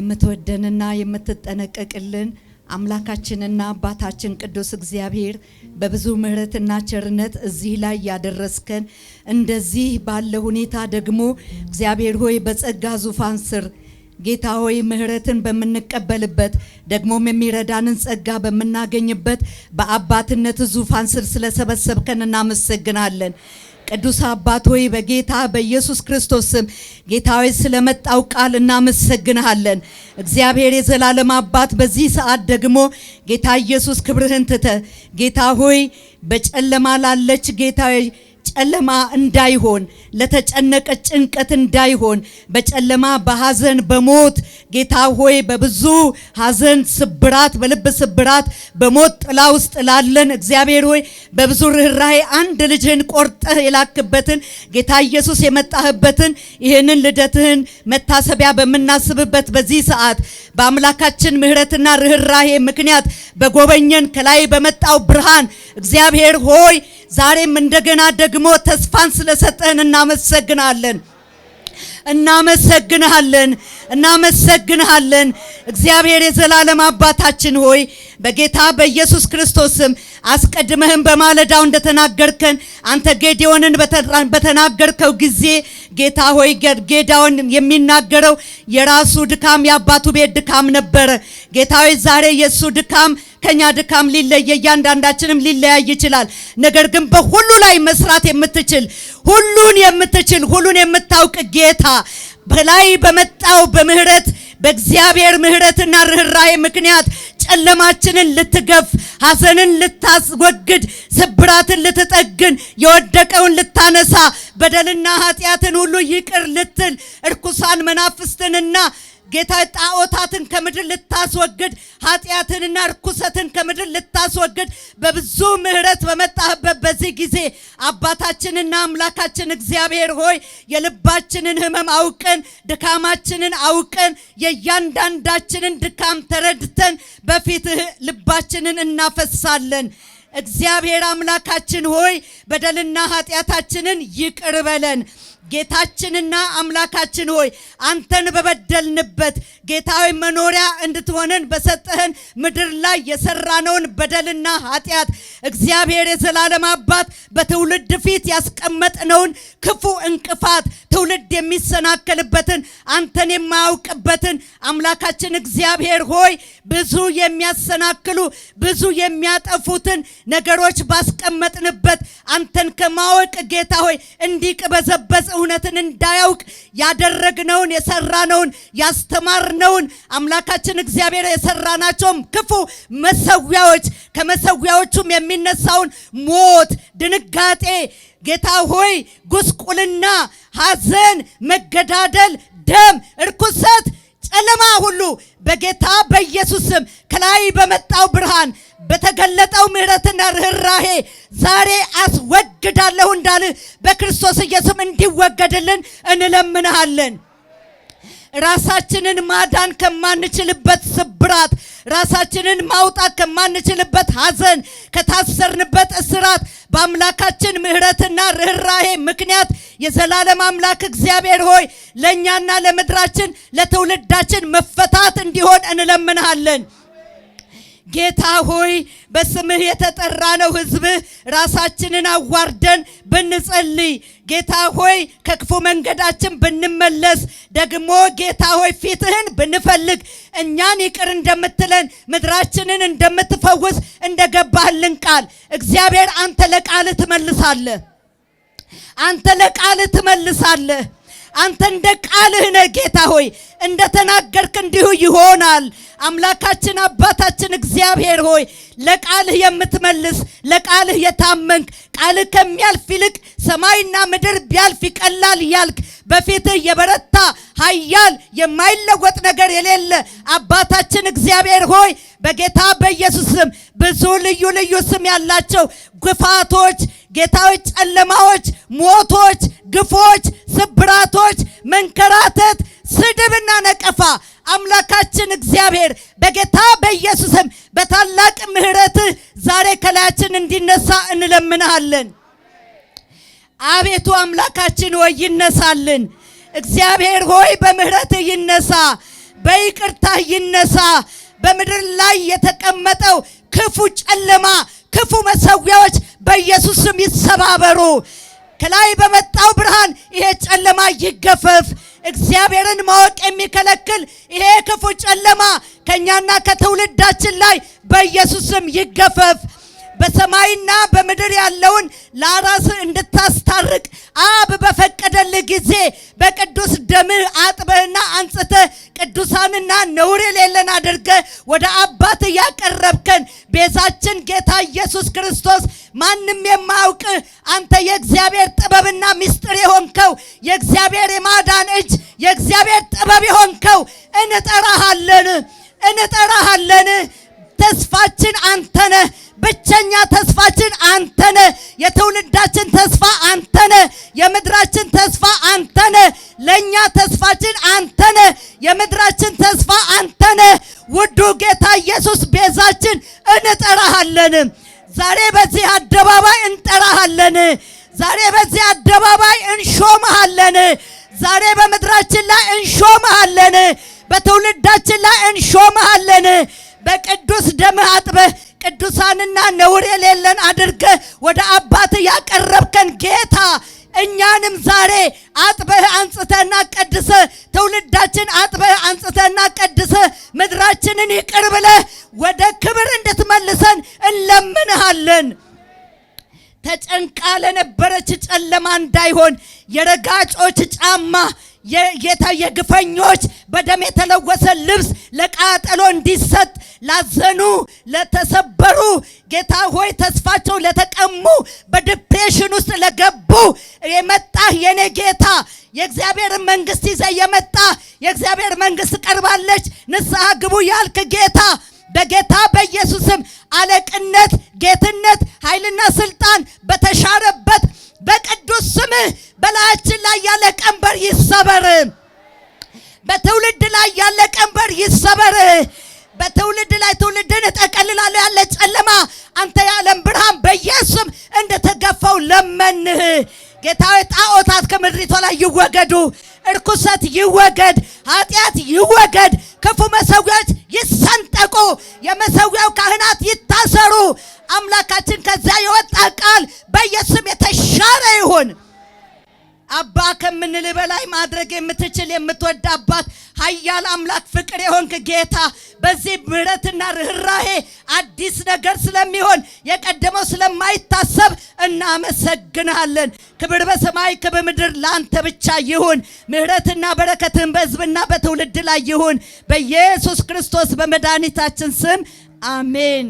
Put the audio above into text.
የምትወደንና የምትጠነቀቅልን አምላካችንና አባታችን ቅዱስ እግዚአብሔር በብዙ ምሕረትና ቸርነት እዚህ ላይ ያደረስከን እንደዚህ ባለ ሁኔታ ደግሞ እግዚአብሔር ሆይ በጸጋ ዙፋን ስር ጌታ ሆይ ምሕረትን በመንቀበልበት ደግሞም የሚረዳንን ጸጋ በመናገኝበት በአባትነት ዙፋን ስር ስለሰበሰብከን እናመሰግናለን። ቅዱስ አባት ሆይ በጌታ በኢየሱስ ክርስቶስ ስም ጌታ ሆይ ስለመጣው ቃል እናመሰግናለን። እግዚአብሔር የዘላለም አባት በዚህ ሰዓት ደግሞ ጌታ ኢየሱስ ክብርህን ትተ ጌታ ሆይ በጨለማ ላለች ጌታ ጨለማ እንዳይሆን ለተጨነቀ ጭንቀት እንዳይሆን በጨለማ በሐዘን በሞት ጌታ ሆይ በብዙ ሐዘን ስብራት በልብ ስብራት በሞት ጥላ ውስጥ ላለን እግዚአብሔር ሆይ በብዙ ርህራሄ አንድ ልጅህን ቆርጠህ የላክበትን ጌታ ኢየሱስ የመጣህበትን ይሄንን ልደትህን መታሰቢያ በመናስብበት በዚህ ሰዓት በአምላካችን ምሕረትና ርህራሄ ምክንያት በጎበኘን ከላይ በመጣው ብርሃን እግዚአብሔር ሆይ ዛሬም እንደገና ደግሞ ተስፋን ስለሰጠን እናመሰግናለን። እግዚአብሔር የዘላለም አባታችን ሆይ በጌታ በኢየሱስ ክርስቶስም አስቀድመህም በማለዳው እንደተናገርከን አንተ ጌዲዮንን በተናገርከው ጊዜ ጌታ ሆይ ጌዲዮን የሚናገረው የራሱ ድካም የአባቱ ቤት ድካም ነበረ። ጌታ ሆይ ዛሬ የሱ ድካም ከኛ ድካም ሊለይ እያንዳንዳችንም ሊለያይ ይችላል። ነገር ግን በሁሉ ላይ መስራት የምትችል ሁሉን የምታውቅ ጌታ በላይ በመጣው በምህረት በእግዚአብሔር ምህረትና ርህራሄ ምክንያት ጨለማችንን ልትገፍ ሐዘንን ልታስወግድ ስብራትን ልትጠግን የወደቀውን ልታነሳ በደልና ኃጢአትን ሁሉ ይቅር ልትል እርኩሳን መናፍስትንና ጌታ ጣዖታትን ከምድር ልታስወግድ ኃጢአትንና ርኩሰትን ከምድር ልታስወግድ በብዙ ምህረት በመጣህበት በዚህ ጊዜ አባታችንና አምላካችን እግዚአብሔር ሆይ የልባችንን ህመም አውቀን ድካማችንን አውቀን የእያንዳንዳችንን ድካም ተረድተን በፊትህ ልባችንን እናፈሳለን። እግዚአብሔር አምላካችን ሆይ በደልና ኃጢአታችንን ይቅር በለን። ጌታችንና አምላካችን ሆይ አንተን በበደልንበት ጌታዊ መኖሪያ እንድትሆነን በሰጠህን ምድር ላይ የሰራነውን በደልና ኃጢአት እግዚአብሔር የዘላለም አባት በትውልድ ፊት ያስቀመጥነውን ክፉ እንቅፋት ትውልድ የሚሰናከልበትን አንተን የማያውቅበትን አምላካችን እግዚአብሔር ሆይ ብዙ የሚያሰናክሉ ብዙ የሚያጠፉትን ነገሮች ባስቀመጥንበት አንተን ከማወቅ ጌታ ሆይ እንዲቅበዘበዝ እውነትን እንዳያውቅ ያደረግነውን የሰራነውን ያስተማርነውን አምላካችን እግዚአብሔር የሰራናቸውም ክፉ መሰዊያዎች ከመሰዊያዎቹም የሚነሳውን ሞት ድንጋጤ ጌታ ሆይ ጉስቁልና ሐዘን መገዳደል ደም እርኩሰት ጨለማ ሁሉ በጌታ በኢየሱስ ስም ከላይ በመጣው ብርሃን በተገለጠው ምህረትና ርህራሄ ዛሬ አስወግዳለሁ እንዳልህ በክርስቶስ ኢየሱስ እንዲወገድልን እንለምንሃለን። ራሳችንን ማዳን ከማንችልበት ስብራት ራሳችንን ማውጣት ከማንችልበት ሐዘን ከታሰርንበት እስራት በአምላካችን ምህረትና ርህራሄ ምክንያት የዘላለም አምላክ እግዚአብሔር ሆይ ለኛና ለምድራችን ለትውልዳችን መፈታት እንዲሆን እንለምንሃለን። ጌታ ሆይ በስምህ የተጠራነው ሕዝብህ ራሳችንን አዋርደን ብንጸልይ ጌታ ሆይ ከክፉ መንገዳችን ብንመለስ ደግሞ ጌታ ሆይ ፊትህን ብንፈልግ እኛን ይቅር እንደምትለን ምድራችንን እንደምትፈውስ እንደገባህልን ቃል እግዚአብሔር አንተ ለቃልህ ትመልሳለህ። አንተ እንደ ቃልህ ነህ ጌታ ሆይ እንደተናገርክ እንዲሁ ይሆናል። አምላካችን አባታችን እግዚአብሔር ሆይ ለቃልህ የምትመልስ ለቃልህ የታመንክ ቃልህ ከሚያልፍ ይልቅ ሰማይና ምድር ቢያልፍ ይቀላል ያልክ በፊትህ የበረታ ኃያል የማይለወጥ ነገር የሌለ አባታችን እግዚአብሔር ሆይ በጌታ በኢየሱስ ስም ብዙ ልዩ ስም ያላቸው ግፋቶች ጌታዎች ጨለማዎች ሞቶች ግፎች ስብራቶች መንከራተት ስድብና ነቀፋ አምላካችን እግዚአብሔር በጌታ በኢየሱስም በታላቅ ምህረትህ ዛሬ ከላያችን እንዲነሳ እንለምንሃለን። አቤቱ አምላካችን ሆይ ይነሳልን። እግዚአብሔር ሆይ በምህረትህ ይነሳ። በይቅርታ ይነሳ። በምድር ላይ የተቀመጠው ክፉ ጨለማ፣ ክፉ መሰዊያዎች በኢየሱስ ስም ይሰባበሩ። ከላይ በመጣው ብርሃን ይሄ ጨለማ ይገፈፍ። እግዚአብሔርን ማወቅ የሚከለክል ይሄ ክፉ ጨለማ ከኛና ከትውልዳችን ላይ በኢየሱስ ስም ይገፈፍ። በሰማይና በምድር ያለውን ለራስ እንድታስታርቅ አብ በፈቀደልህ ጊዜ በቅዱስ ደምህ አጥበህና አንጽተህ ቅዱሳንና ነውር የሌለን አድርገህ ወደ አባት ያቀረብከን ቤዛችን ጌታ ኢየሱስ ክርስቶስ ማንም የማያውቅ አንተ የእግዚአብሔር ጥበብና ምስጢር የሆንከው የእግዚአብሔር የማዳን እጅ የእግዚአብሔር ጥበብ የሆንከው እንጠራሃለን። ተስፋችን አንተ ነህ። ብቸኛ ተስፋችን አንተ ነህ። የትውልዳችን ተስፋ አንተ ነህ። የምድራችን ተስፋ አንተ ነህ። ለኛ ተስፋችን አንተ ነህ። የምድራችን ተስፋ አንተ ነህ። ውዱ ጌታ ኢየሱስ ቤዛችን እንጠራሃለን። ዛሬ በዚህ አደባባይ እንጠራሃለን። ዛሬ በዚህ አደባባይ እንሾምሃለን። ዛሬ በምድራችን ላይ እንሾምሃለን። በትውልዳችን ላይ እንሾምሃለን። በቅዱስ ደምህ አጥበህ ቅዱሳንና ነውር የሌለን አድርገህ ወደ አባት ያቀረብከን ጌታ እኛንም ዛሬ አጥበህ አንጽተህና ቀድሰህ ትውልዳችን አጥበህ አንጽተህና ቀድሰህ ምድራችንን ይቅር ብለህ ወደ ክብር እንድትመልሰን እንለምንሃለን። ተጨንቃ ለነበረች ጨለማ እንዳይሆን የረጋጮች ጫማ ጌታ የግፈኞች በደም የተለወሰ ልብስ ለቃጠሎ እንዲሰጥ ላዘኑ ለተሰበሩ ጌታ ሆይ ተስፋቸው ለተቀሙ በዲፕሬሽን ውስጥ ለገቡ የመጣህ የኔ ጌታ የእግዚአብሔር መንግስት ይዘህ የመጣህ የእግዚአብሔር መንግስት ቀርባለች ንስሐ ግቡ ያልክ ጌታ በጌታ በኢየሱስም አለቅነት ጌትነት ኃይልና ስልጣን በተሻረበት በቅዱስ ስምህ በላያችን ላይ ያለ ቀንበር ይሰበር። በትውልድ ላይ ያለ ቀንበር ይሰበር። በትውልድ ላይ ትውልድን እጠቀልላለሁ ያለ ጨለማ አንተ የዓለም ብርሃን በኢየሱስም እንደተገፋው ለመንህ። ጌታዬ ጣዖታት ከምድሪቷ ላይ ይወገዱ። እርኩሰት ይወገድ። ኃጢአት ይወገድ። ክፉ መሰዊያዎች ይሰንጠቁ። የመሰዊያው ካህናት ይታሰሩ። አምላካችን ከዛ የወጣ ቃል በኢየሱስም የተሻረ ይሁን። አባ ከምንል በላይ ማድረግ የምትችል የምትወድ አባት ኃያል አምላክ ፍቅር የሆንክ ጌታ በዚህ ምሕረትና ርህራሄ አዲስ ነገር ስለሚሆን የቀደመው ስለማይታሰብ እናመሰግናለን። ክብር በሰማይ ክብር በምድር ላንተ ብቻ ይሁን። ምሕረትና በረከትን በሕዝብና በትውልድ ላይ ይሁን። በኢየሱስ ክርስቶስ በመድኃኒታችን ስም አሜን።